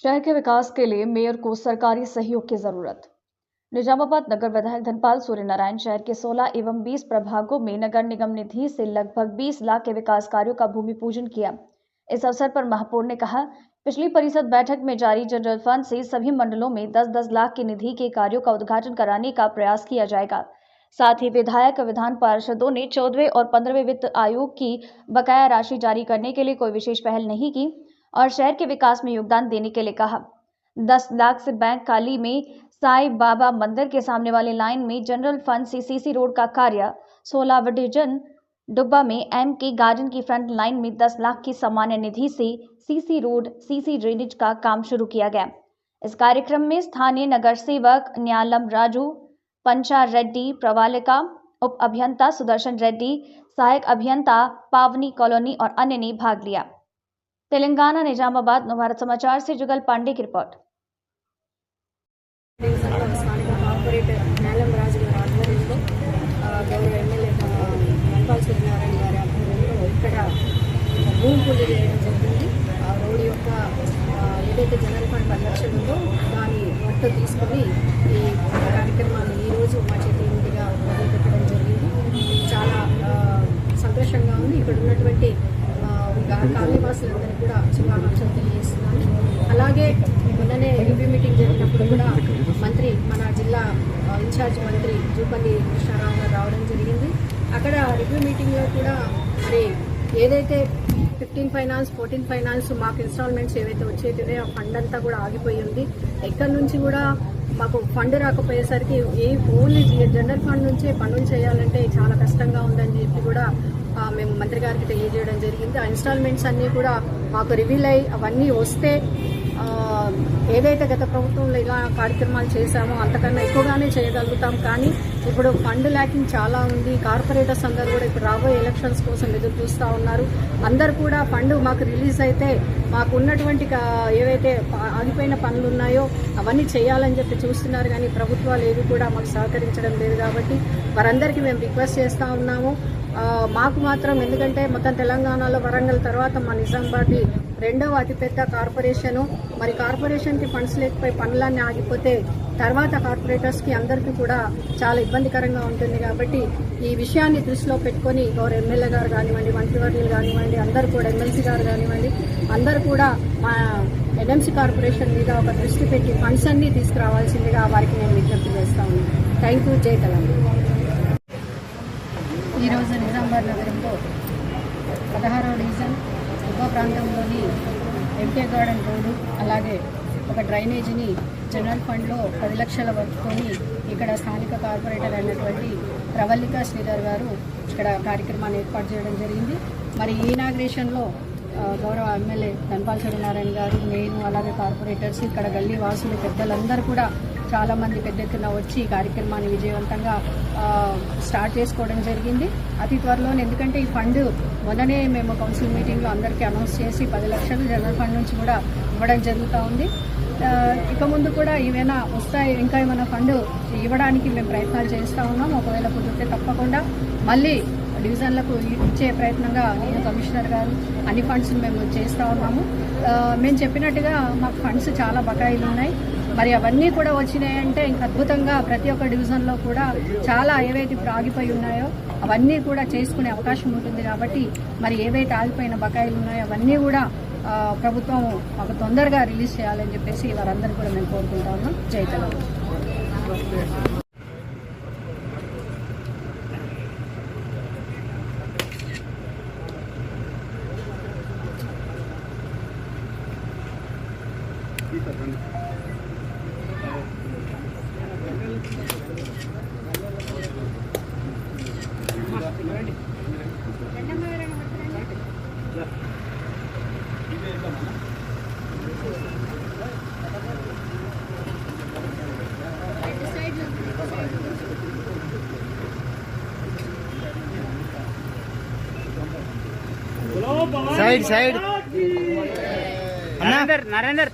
शहर के विकास के लिए मेयर को सरकारी सहयोग की जरूरत। निजामाबाद नगर विधायक धनपाल सूर्यनारायण शहर के 16 एवं 20 प्रभागों में नगर निगम निधि से लगभग 20 लाख के विकास कार्यों का भूमि पूजन किया। इस अवसर पर महापौर ने कहा, पिछली परिषद बैठक में जारी जनरल फंड से सभी मंडलों में 10-10 लाख की निधि के कार्यों का उद्घाटन कराने का प्रयास किया जाएगा। साथ ही विधायक विधान पार्षदों ने 14वें और 15वें वित्त आयोग की बकाया राशि जारी करने के लिए कोई विशेष पहल नहीं की और शहर के विकास में योगदान देने के लिए कहा। 10 लाख से बैंक काली में साई बाबा मंदिर के सामने वाले लाइन में जनरल फंड से सीसी रोड का कार्य, 16 डिवीजन डुब्बा में एम के गार्डन की फ्रंट लाइन में 10 लाख की सामान्य निधि से सीसी रोड, सीसी ड्रेनेज का काम शुरू किया गया। इस कार्यक्रम में स्थानीय नगर सेवक न्यालम राजू, पंचा रेड्डी, प्रवालिका, उप अभियंता सुदर्शन रेड्डी, सहायक अभियंता पावनी कॉलोनी और अन्य ने भाग लिया। तेलंगाना निजामाबाद नवभारत समाचार से जुगल पांडे की रिपोर्ट। కార్పొరేటర్ న్యాలం రాజు గారి ఆధ్వర్యంలో గౌరవ ఎమ్మెల్యే ధనపాల్ సూర్యనారాయణ గారి ఆధ్వర్యంలో ఇక్కడ భూమి పూజ చేయడం జరిగింది. ఆ రోడ్డు యొక్క ఏదైతే జనరల్ ఫండ్ 10 లక్షలు ఉందో దాని మొత్తం తీసుకొని ఈ కార్యక్రమాన్ని ఈరోజు మా చేతి మీదుగా మొదలుపెట్టడం జరిగింది. చాలా సంతోషంగా ఉంది. ఇక్కడ ఉన్నటువంటి కాలనీవాసులందరికీ కూడా శుభాకాంక్షలు తెలియజేస్తున్నాను. అలాగే మొన్ననే రివ్యూ మీటింగ్ జరిగినప్పుడు కూడా మంత్రి, మన జిల్లా ఇన్ఛార్జ్ మంత్రి జూపల్లి కృష్ణారావు గారు రావడం జరిగింది. అక్కడ రివ్యూ మీటింగ్లో కూడా మరి ఏదైతే 15 ఫైనాన్స్ 14 ఫైనాన్స్ మాకు ఇన్స్టాల్మెంట్స్ ఏవైతే వచ్చేటివో ఆ ఫండ్ అంతా కూడా ఆగిపోయి ఉంది. ఎక్కడి నుంచి కూడా మాకు ఫండ్ రాకపోయేసరికి ఓన్లీ జనరల్ ఫండ్ నుంచే పనులు చేయాలంటే చాలా కష్టంగా ఉందని చెప్పి కూడా మేము మంత్రి గారికి తెలియజేయడం జరిగింది. ఆ ఇన్స్టాల్మెంట్స్ అన్నీ కూడా మాకు రివీల్ అయ్యి అవన్నీ వస్తే ఏదైతే గత ప్రభుత్వంలో ఇలా కార్యక్రమాలు చేశామో అంతకన్నా ఎక్కువగానే చేయగలుగుతాం. కానీ ఇప్పుడు ఫండ్ ల్యాకింగ్ చాలా ఉంది. కార్పొరేటర్స్ అందరూ కూడా ఇప్పుడు రాబోయే ఎలక్షన్స్ కోసం ఎదురు చూస్తూ ఉన్నారు. అందరు కూడా ఫండ్ మాకు రిలీజ్ అయితే మాకు ఉన్నటువంటి ఏవైతే ఆగిపోయిన పనులు ఉన్నాయో అవన్నీ చేయాలని చెప్పి చూస్తున్నారు. కానీ ప్రభుత్వాలు ఏవి కూడా మాకు సహకరించడం లేదు. కాబట్టి వారందరికీ మేము రిక్వెస్ట్ చేస్తూ ఉన్నాము. మాకు మాత్రం ఎందుకంటే మొత్తం తెలంగాణలో వరంగల్ తర్వాత మా నిజామాబాద్ రెండవ అతిపెద్ద కార్పొరేషను. మరి కార్పొరేషన్కి ఫండ్స్ లేకపోయి పనులన్నీ ఆగిపోతే తర్వాత కార్పొరేటర్స్కి అందరికీ కూడా చాలా ఇబ్బందికరంగా ఉంటుంది. కాబట్టి ఈ విషయాన్ని దృష్టిలో పెట్టుకొని గౌరవ ఎమ్మెల్యే గారు కానివ్వండి, మంత్రివర్యులు కానివ్వండి, అందరూ కూడా ఎమ్మెల్సీ గారు కానివ్వండి, అందరూ కూడా మా ఎన్ఎంసీ కార్పొరేషన్ మీద ఒక దృష్టి పెట్టి ఫండ్స్ అన్నీ తీసుకురావాల్సిందిగా వారికి నేను విజ్ఞప్తి చేస్తా ఉన్నాను. Thank you. జై తెలంగాణ. ఈరోజు నిజామాబాద్ నగరంలో 16వ డివిజన్ ఉప ప్రాంతంలోని ఎంకే గార్డెన్ రోడ్డు, అలాగే ఒక డ్రైనేజీని జనరల్ ఫండ్లో 10 లక్షల వరకుని ఇక్కడ స్థానిక కార్పొరేటర్ అయినటువంటి ప్రవల్లిక శ్రీధర్ గారు ఇక్కడ కార్యక్రమాన్ని ఏర్పాటు చేయడం జరిగింది. మరి ఈ ఇనాగ్రేషన్లో గౌరవ ఎమ్మెల్యే ధనపాల్ సూర్యనారాయణ గారు, నేను, అలాగే కార్పొరేటర్స్, ఇక్కడ గల్లీ వాసులు, పెద్దలందరూ కూడా చాలామంది పెద్ద ఎత్తున వచ్చి ఈ కార్యక్రమాన్ని విజయవంతంగా స్టార్ట్ చేసుకోవడం జరిగింది. అతి త్వరలోనే, ఎందుకంటే ఈ ఫండ్ మొన్ననే మేము కౌన్సిల్ మీటింగ్లో అందరికీ అనౌన్స్ చేసి 10 లక్షలు జనరల్ ఫండ్ నుంచి కూడా ఇవ్వడం జరుగుతూ ఉంది. ఇక ముందు కూడా ఏమైనా వస్తాయి, ఇంకా ఏమైనా ఫండ్ ఇవ్వడానికి మేము ప్రయత్నాలు చేస్తూ ఉన్నాం. ఒకవేళ కుదిరితే తప్పకుండా మళ్ళీ డివిజన్లకు ఇచ్చే ప్రయత్నంగా నేను, కమిషనర్ గారు, అన్ని ఫండ్స్ మేము చేస్తూ ఉన్నాము. మేము చెప్పినట్టుగా మాకు ఫండ్స్ చాలా బకాయిలు ఉన్నాయి. మరి అవన్నీ కూడా వచ్చినాయంటే ఇంకా అద్భుతంగా ప్రతి ఒక్క డివిజన్లో కూడా చాలా ఏవైతే ఇప్పుడు ఆగిపోయి ఉన్నాయో అవన్నీ కూడా చేసుకునే అవకాశం ఉంటుంది. కాబట్టి మరి ఏవైతే ఆగిపోయిన బకాయిలు ఉన్నాయో అవన్నీ కూడా ప్రభుత్వం మాకు తొందరగా రిలీజ్ చేయాలని చెప్పేసి వారందరూ కూడా మేము కోరుకుంటా ఉన్నాం. జై తెలంగాణ. Side side Narendra Narendra